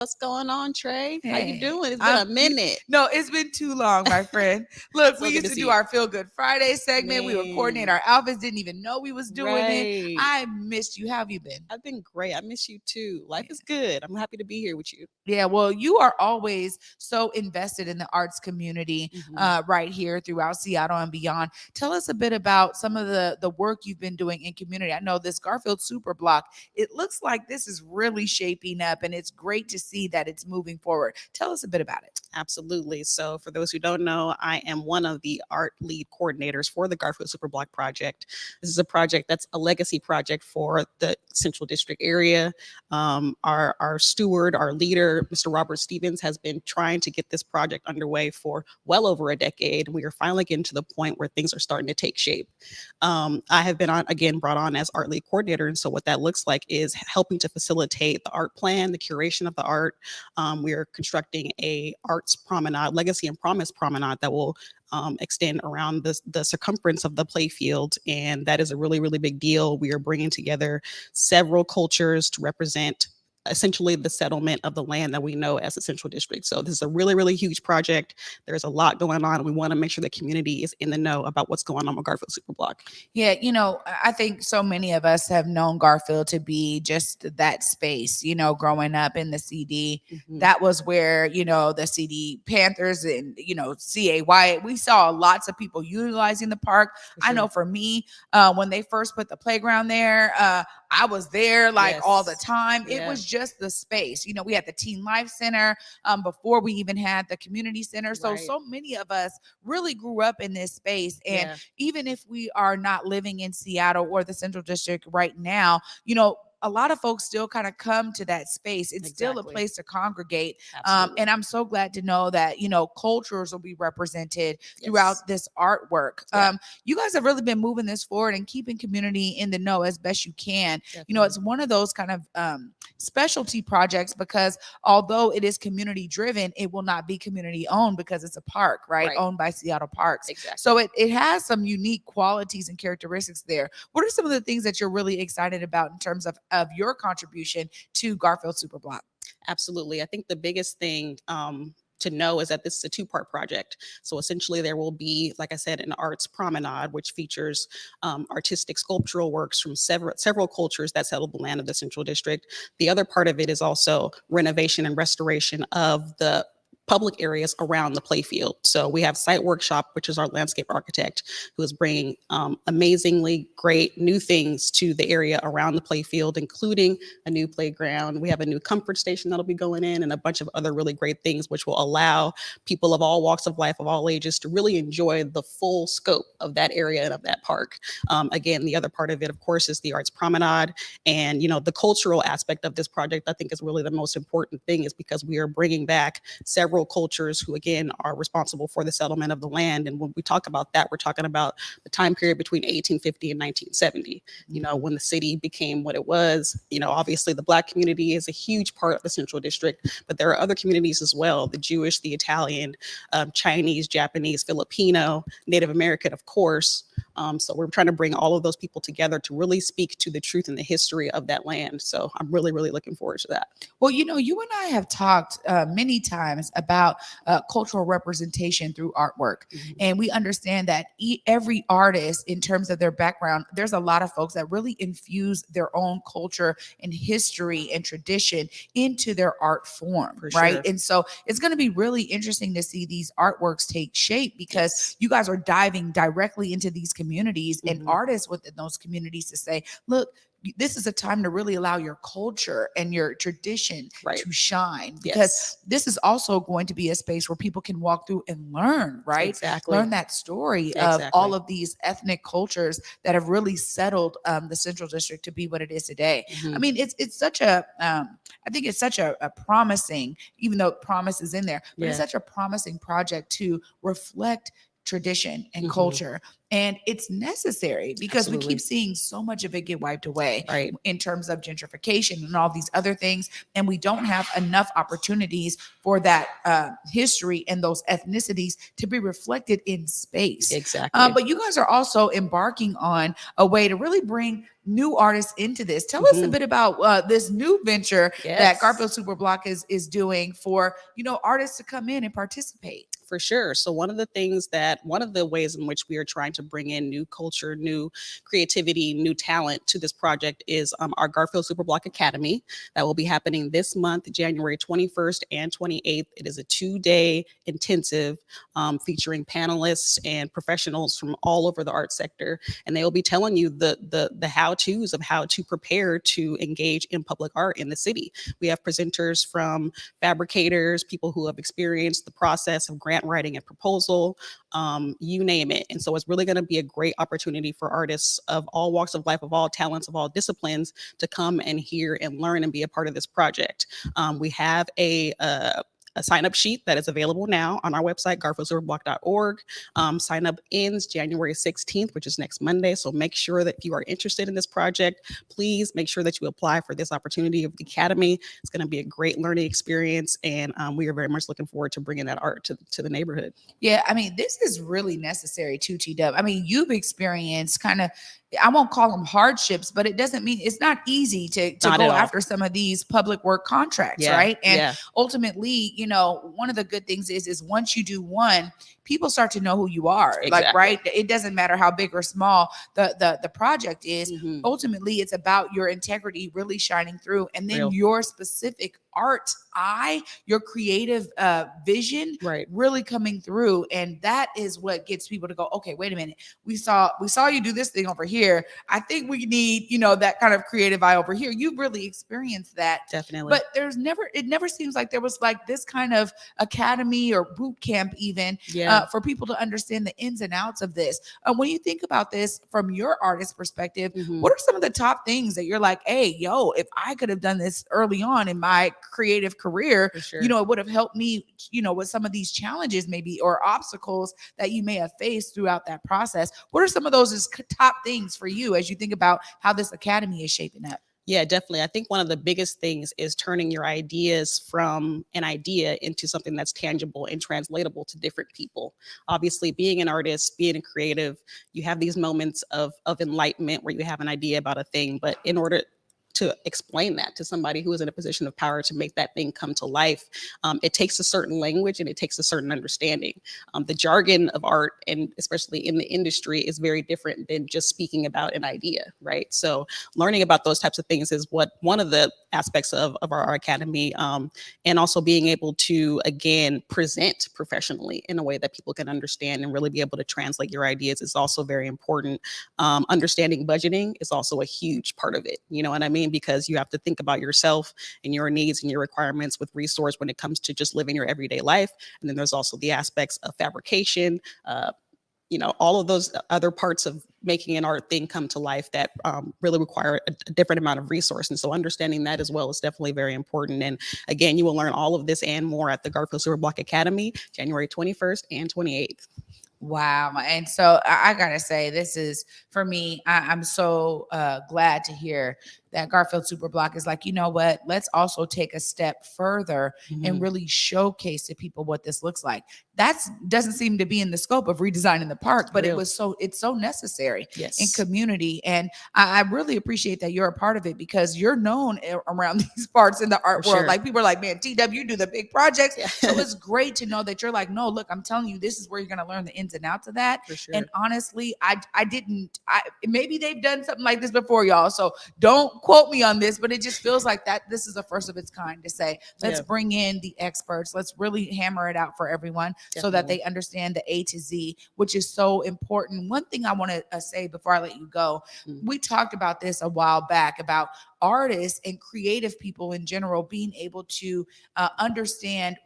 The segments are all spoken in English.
What's going on, Trae? How you Hey, doing? It's been a minute. no, it's been too long, my friend. Look, we So good used to to see do you. our Feel Good Friday segment. We would coordinate Man, our outfits, didn't even know we was doing it. right. I missed you. How have you been? I've been great. I miss you too. Life Yeah. is good. I'm happy to be here with you. Yeah, well, you are always so invested in the arts community Mhm. right here throughout Seattle and beyond. Tell us a bit about some of the work you've been doing in community. I know this Garfield Super Block, it looks like this is really shaping up, and it's great to see that it's moving forward. Tell us a bit about it. Absolutely. So, for those who don't know, I am one of the art lead coordinators for the Garfield Super Block project. This is a project that's a legacy project for the Central District area. Our steward, our leader, Mr. Robert Stevens, has been trying to get this project underway for well over a decade. We are finally getting to the point where things are starting to take shape. I have been brought on as art lead coordinator, and so what that looks like is helping to facilitate the art plan, the curation of the art. We are constructing a arts promenade, legacy and promise promenade that will extend around the circumference of the playfield. And that is a really, really big deal. We are bringing together several cultures to represent essentially the settlement of the land that we know as the Central District. So this is a really, really huge project. There's a lot going on. We want to make sure the community is in the know about what's going on with Garfield Super Block. Yeah, I think so many of us have known Garfield to be just that space, growing up in the CD. Mhm. That was where, the CD Panthers and, CAY, we saw lots of people utilizing the park. For I sure. know for me, when they first put the playground there, I was there like all the Yes. time. It Yeah. was just the space. We had the Teen Life Center before we even had the community center. So, Right. so many of us really grew up in this space. And Yeah. even if we are not living in Seattle or the Central District right now, a lot of folks still kind of come to that space. It's still a Exactly. place to congregate. Absolutely. And I'm so glad to know that, cultures will be represented Yes. throughout this artwork. Yeah. You guys have really been moving this forward and keeping community in the know as best you can. Definitely. It's one of those kind of specialty projects because although it is community driven, it will not be community owned because it's a park, right? Right. Owned by Seattle Parks. Exactly. So it has some unique qualities and characteristics there. What are some of the things that you're really excited about in terms of your contribution to Garfield Super Block? Absolutely. I think the biggest thing to know is that this is a two-part project. So essentially, there will be, like I said, an arts promenade, which features artistic sculptural works from several cultures that settled the land of the Central District. The other part of it is also renovation and restoration of the public areas around the playfield. So we have Site Workshop, which is our landscape architect, who is bringing amazingly great new things to the area around the playfield, including a new playground. We have a new comfort station that'll be going in and a bunch of other really great things, which will allow people of all walks of life, of all ages, to really enjoy the full scope of that area and of that park. Again, the other part of it, of course, is the arts promenade. And, the cultural aspect of this project, I think, is really the most important thing, is because we are bringing back several cultures who, again, are responsible for the settlement of the land. And when we talk about that, we're talking about the time period between 1850 and 1970, when the city became what it was. Obviously the Black community is a huge part of the Central District, but there are other communities as well: the Jewish, the Italian, Chinese, Japanese, Filipino, Native American, of course. So we're trying to bring all of those people together to really speak to the truth and the history of that land. So I'm really, really looking forward to that. Well, you and I have talked many times about cultural representation through artwork. Mhm. And we understand that every artist, in terms of their background, there's a lot of folks that really infuse their own culture and history and tradition into their art form, For right? sure. And so it's going to be really interesting to see these artworks take shape because Yes. you guys are diving directly into these communities and Mhm. artists within those communities to say, look, this is a time to really allow your culture and your tradition Right. to shine, because Yes. this is also going to be a space where people can walk through and learn, right? Exactly. Learn that story of Exactly. all of these ethnic cultures that have really settled the Central District to be what it is today. I Mhm. mean, it's such a I think it's such a promising, even though promise is in there, but it's Yeah. such a promising project to reflect tradition and Mhm. culture. And it's necessary because we Absolutely. keep seeing so much of it get wiped away Right. in terms of gentrification and all these other things. And we don't have enough opportunities for that history and those ethnicities to be reflected in space. Exactly. But you guys are also embarking on a way to really bring new artists into this. Tell us a Mhm. bit about this new venture that Yes. Garfield Super Block is doing for, artists to come in and participate. For sure. So one of the ways in which we are trying to bring in new culture, new creativity, new talent to this project is our Garfield Super Block Academy that will be happening this month, January 21st and 28th. It is a 2-day intensive featuring panelists and professionals from all over the art sector, and they will be telling you the how-tos of how to prepare to engage in public art in the city. We have presenters from fabricators, people who have experienced the process of grant writing and proposal, you name it. And so it's really going to be a great opportunity for artists of all walks of life, of all talents, of all disciplines to come and hear and learn and be a part of this project. We have a sign up sheet that is available now on our website, garfieldsuperblock.org. Sign up ends January 16th, which is next Monday. So make sure that if you are interested in this project, please make sure that you apply for this opportunity of the Academy. It's going to be a great learning experience. And we are very much looking forward to bringing that art to the neighborhood. Yeah, I mean, this is really necessary too, TDUB. I mean, you've experienced kind of, I won't call them hardships, but it doesn't mean it's not easy to Not at go all. after some of these public work contracts, Yeah, right? And yeah. ultimately, one of the good things is once you do one, people start to know who you are. Like, Exactly. right? It doesn't matter how big or small the project is. Mhm. Ultimately, it's about your integrity really shining through, and then Real. your specific art eye, your creative vision Right. really coming through. And that is what gets people to go, okay, wait a minute. We saw you do this thing over here. I think we need, that kind of creative eye over here. You really experienced that. Definitely. But it never seems like there was like this kind of academy or boot camp even Yeah. for people to understand the ins and outs of this. When you think about this from your artist perspective, Mhm. what are some of the top things that you're like, hey, yo, if I could have done this early on in my creative career, For sure. it would have helped me, with some of these challenges maybe or obstacles that you may have faced throughout that process. What are some of those top things for you as you think about how this academy is shaping up? Yeah, definitely. I think one of the biggest things is turning your ideas from an idea into something that's tangible and translatable to different people. Obviously, being an artist, being a creative, you have these moments of enlightenment where you have an idea about a thing, but in order to explain that to somebody who is in a position of power to make that thing come to life, it takes a certain language and it takes a certain understanding. The jargon of art, and especially in the industry, is very different than just speaking about an idea, right? So learning about those types of things is what one of the aspects of our academy, and also being able to, again, present professionally in a way that people can understand and really be able to translate your ideas is also very important. Understanding budgeting is also a huge part of it. You know what I mean? Because you have to think about yourself and your needs and your requirements with resource when it comes to just living your everyday life. And then there's also the aspects of fabrication, all of those other parts of making an art thing come to life that really require a different amount of resource. And so understanding that as well is definitely very important. And again, you will learn all of this and more at the Garfield Super Block Academy, January 21st and 28th. Wow. And so I gotta say, this is for me, I'm so glad to hear that Garfield Super Block is like, you know what, let's also take a step further and Mhm. really showcase to people what this looks like. That doesn't seem to be in the scope of redesigning the park, but Real. it's so necessary in Yes. community. And I really appreciate that you're a part of it because you're known around these parts in the art For world. sure. Like people are like, man, TW, you do the big projects. Yeah. So it's great to know that you're like, no, look, I'm telling you, this is where you're going to learn the ins and outs of that. For sure. And honestly, maybe they've done something like this before, y'all. So don't quote me on this, but it just feels like that this is the first of its kind to say, let's bring in the experts. Let's really hammer it out for everyone so that Definitely. they understand the A to Z, which is so important. One thing I want to say before I let you go, we talked about this a while back about artists and creative people in general being able to understand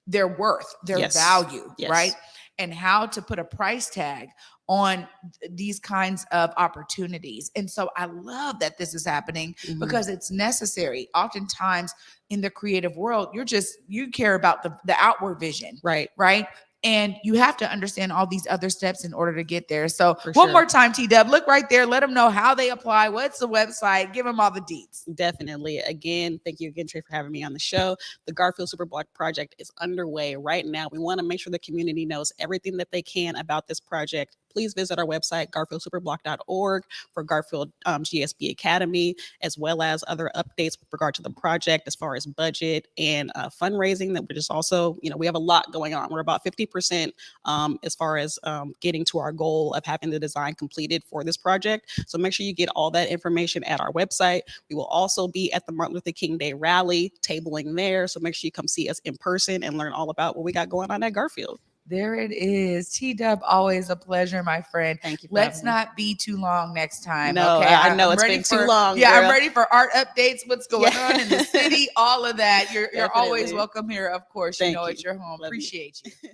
their worth, their Yes. value, Yes. right? And how to put a price tag on these kinds of opportunities. And so I love that this is happening because it's necessary. Oftentimes in the creative world, you care about the outward vision, Right. right? And you have to understand all these other steps in order to get there. So For one sure. more time, TDUB, look right there. Let them know how they apply. What's the website? Give them all the deets. Definitely. Again, thank you again, Trae, for having me on the show. The Garfield Super Block project is underway right now. We want to make sure the community knows everything that they can about this project. Please visit our website, garfieldsuperblock.org, for Garfield GSB Academy, as well as other updates with regard to the project as far as budget and fundraising. That we're just also, we have a lot going on. We're about 50% as far as getting to our goal of having the design completed for this project. So make sure you get all that information at our website. We will also be at the Martin Luther King Day rally, tabling there. So make sure you come see us in person and learn all about what we got going on at Garfield. There it is. TDUB, always a pleasure, my friend. Thank you. Let's not be too long next time. No, okay. I know I'm it's ready been for, too long. Yeah, girl. I'm ready for art updates. What's going on in the city? All of that. You're always Definitely. welcome here. Of course, Thank you know you. it's your home. Love you. Appreciate you.